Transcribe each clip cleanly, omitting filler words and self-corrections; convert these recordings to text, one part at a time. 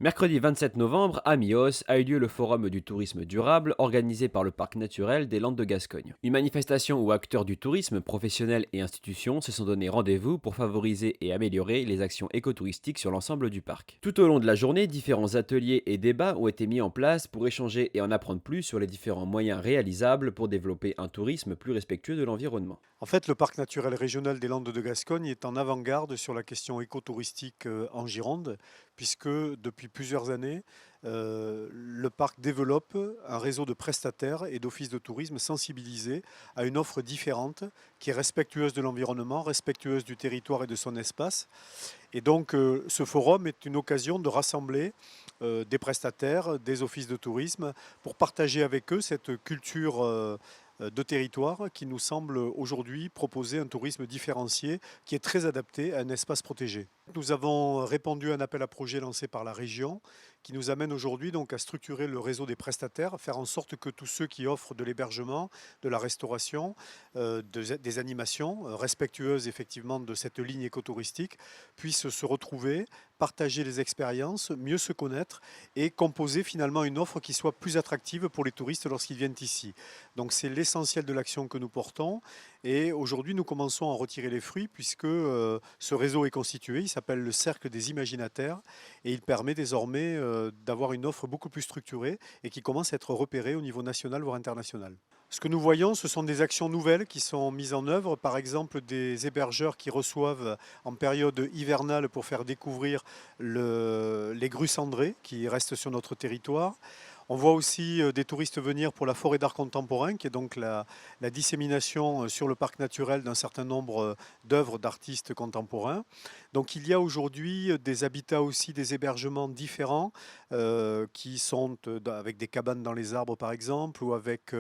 Mercredi 27 novembre, à Mios, a eu lieu le Forum du tourisme durable organisé par le Parc naturel des Landes de Gascogne. Une manifestation où acteurs du tourisme, professionnels et institutions se sont donné rendez-vous pour favoriser et améliorer les actions écotouristiques sur l'ensemble du parc. Tout au long de la journée, différents ateliers et débats ont été mis en place pour échanger et en apprendre plus sur les différents moyens réalisables pour développer un tourisme plus respectueux de l'environnement. En fait, le parc naturel régional des Landes de Gascogne est en avant-garde sur la question écotouristique en Gironde, puisque depuis plusieurs années, le parc développe un réseau de prestataires et d'offices de tourisme sensibilisés à une offre différente qui est respectueuse de l'environnement, respectueuse du territoire et de son espace. Et donc, ce forum est une occasion de rassembler des prestataires, des offices de tourisme, pour partager avec eux cette culture de territoire qui nous semble aujourd'hui proposer un tourisme différencié qui est très adapté à un espace protégé. Nous avons répondu à un appel à projet lancé par la région qui nous amène aujourd'hui donc à structurer le réseau des prestataires, faire en sorte que tous ceux qui offrent de l'hébergement, de la restauration, des animations respectueuses effectivement de cette ligne écotouristique puissent se retrouver, partager les expériences, mieux se connaître et composer finalement une offre qui soit plus attractive pour les touristes lorsqu'ils viennent ici. Donc c'est l'essentiel de l'action que nous portons et aujourd'hui nous commençons à en retirer les fruits puisque ce réseau est constitué, il s'appelle le Cercle des Imaginataires et il permet désormais d'avoir une offre beaucoup plus structurée et qui commence à être repérée au niveau national voire international. Ce que nous voyons, ce sont des actions nouvelles qui sont mises en œuvre, par exemple des hébergeurs qui reçoivent en période hivernale pour faire découvrir les grues cendrées qui restent sur notre territoire. On voit aussi des touristes venir pour la forêt d'art contemporain, qui est donc la dissémination sur le parc naturel d'un certain nombre d'œuvres d'artistes contemporains. Donc il y a aujourd'hui des habitats aussi, des hébergements différents, qui sont avec des cabanes dans les arbres par exemple, ou avec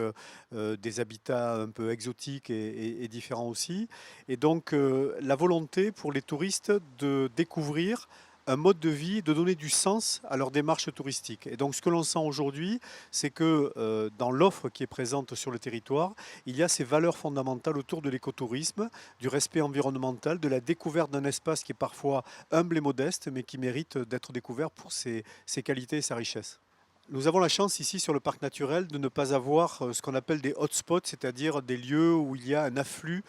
des habitats un peu exotiques et différents aussi. Et donc la volonté pour les touristes de découvrir un mode de vie, de donner du sens à leur démarche touristique. Et donc ce que l'on sent aujourd'hui, c'est que dans l'offre qui est présente sur le territoire, il y a ces valeurs fondamentales autour de l'écotourisme, du respect environnemental, de la découverte d'un espace qui est parfois humble et modeste, mais qui mérite d'être découvert pour ses qualités et sa richesse. Nous avons la chance ici sur le parc naturel de ne pas avoir ce qu'on appelle des hotspots, c'est-à-dire des lieux où il y a un afflux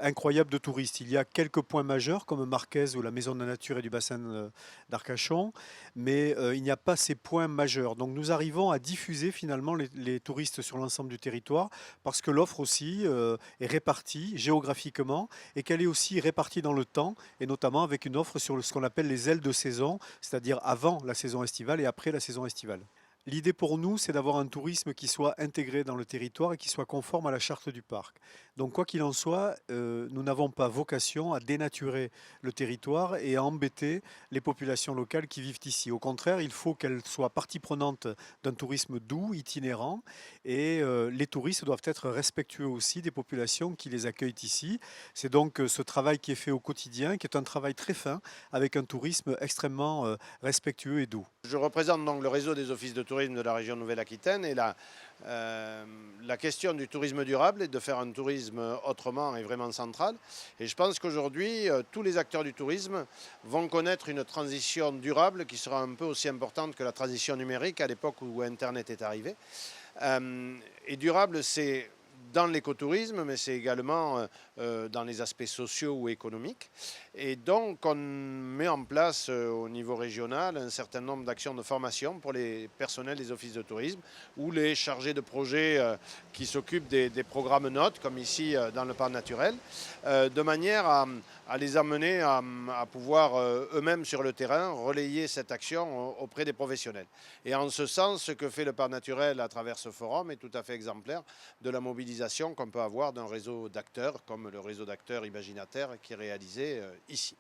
incroyable de touristes. Il y a quelques points majeurs comme Marquez ou la Maison de la Nature et du bassin d'Arcachon, mais il n'y a pas ces points majeurs. Donc nous arrivons à diffuser finalement les touristes sur l'ensemble du territoire parce que l'offre aussi est répartie géographiquement et qu'elle est aussi répartie dans le temps et notamment avec une offre sur ce qu'on appelle les ailes de saison, c'est-à-dire avant la saison estivale et après la saison estivale. L'idée pour nous, c'est d'avoir un tourisme qui soit intégré dans le territoire et qui soit conforme à la charte du parc. Donc quoi qu'il en soit, nous n'avons pas vocation à dénaturer le territoire et à embêter les populations locales qui vivent ici. Au contraire, il faut qu'elles soient partie prenante d'un tourisme doux, itinérant, et les touristes doivent être respectueux aussi des populations qui les accueillent ici. C'est donc ce travail qui est fait au quotidien, qui est un travail très fin, avec un tourisme extrêmement respectueux et doux. Je représente donc le réseau des offices de tourisme de la région Nouvelle-Aquitaine et la question du tourisme durable et de faire un tourisme autrement est vraiment centrale. Et je pense qu'aujourd'hui, tous les acteurs du tourisme vont connaître une transition durable qui sera un peu aussi importante que la transition numérique à l'époque où Internet est arrivé. Et durable, c'est dans l'écotourisme, mais c'est également dans les aspects sociaux ou économiques. Et donc, on met en place au niveau régional un certain nombre d'actions de formation pour les personnels des offices de tourisme ou les chargés de projet qui s'occupent des programmes notes, comme ici dans le parc naturel, de manière à les amener à pouvoir eux-mêmes sur le terrain relayer cette action auprès des professionnels. Et en ce sens, ce que fait le parc naturel à travers ce forum est tout à fait exemplaire de la mobilisation qu'on peut avoir d'un réseau d'acteurs comme le réseau d'acteurs Imaginataires qui est réalisé ici.